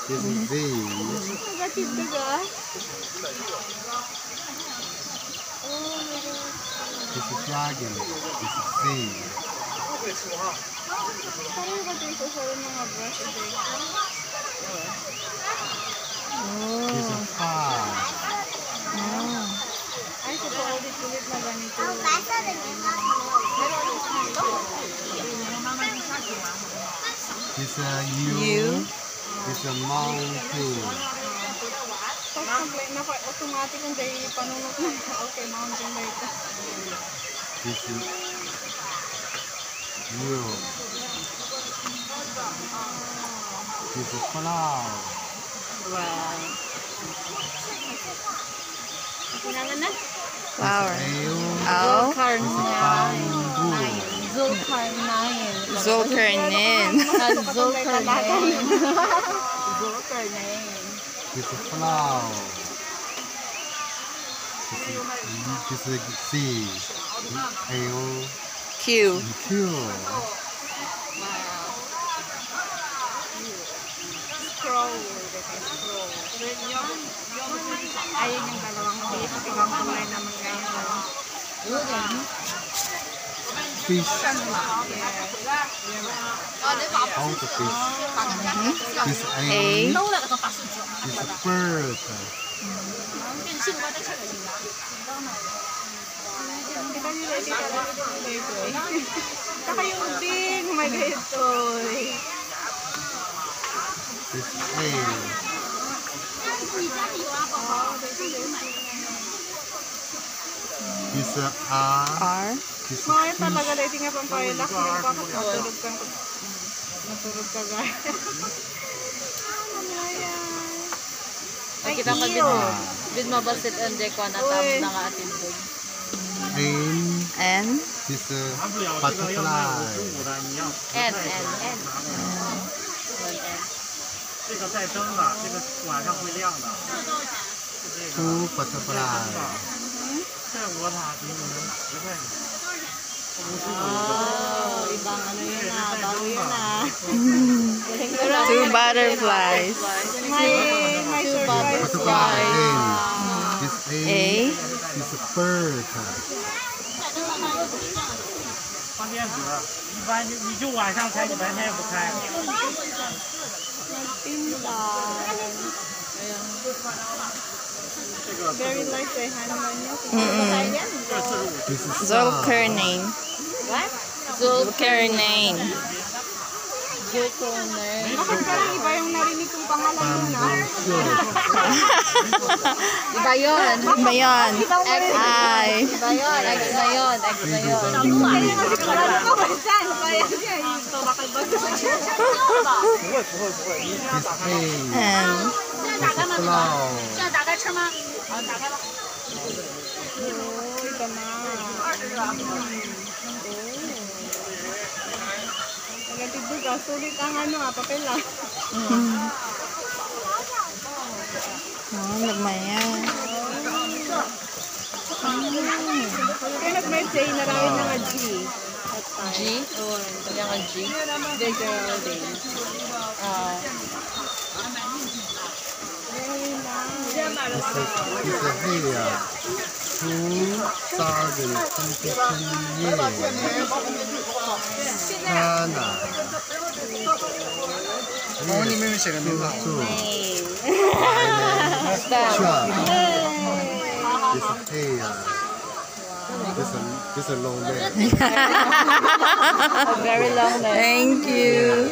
This is Z. Negative ka ga? Oh my God. This is dragon. This is Z. Paano ba ito isusunod ng mga brush ito? This is car. Ay, so paulit-ulit na ganito. This is U. This is a mountain. Tapos automatic ang dahil panunod na. Okay, mountain ba ito? This is U. This is cloud. Wow. Kailangan na? Flower. This is bamboo. Zulkarnain. Zulkarnain. Zulkarnain. This is cloud. This is C. L. Q. Q. Scroll. Ayun yung dalawang fish. Ibang kulay naman ngayon. Fish. How to fish? This is A. This is bird. Kita nyo lang dito. Saka yung big. Oh my God, ito. This is A. This is R. R. This is Mga fish. talaga na ito nga pang pailak. Natulog ka ga. Ano yan? Ay, Kita ka iyo. din mabasit ang deko na tamo na nga atin doon. N. This is butterfly. N. 这个在灯的，这个晚上会亮的。 Two butterfly. 这我塔比你们10块钱。 Oh, ibang ano yun na. Bago yun na. Two butterflies. May surprise Butterfly. guys. N. This A. A. This is bird. 放电子，一般你就晚上开，你白天也不开。 Very light ay hanuman niya. This is sun. Zulkarnain. What? Zulkarnain. Bakit parang iba yung narinig kong pangalan mo na? Bamboo shoot. Iba yun. Ba yan? I. Iba yun. X na yun. X na yun. Kaya nga sigurado ko ba saan? Kaya siya. Ito bakal ba? This A. N. This is cloud. 哦，ito na. Nagatidog ka. Sulit ang ano papel ah. Oh, nagmayan. Kaya nag-med say na rin nga G. G? Kanya nga G. The girl day. This is here. 2020. Hana. This is here. This is long way. Very long name. Thank you.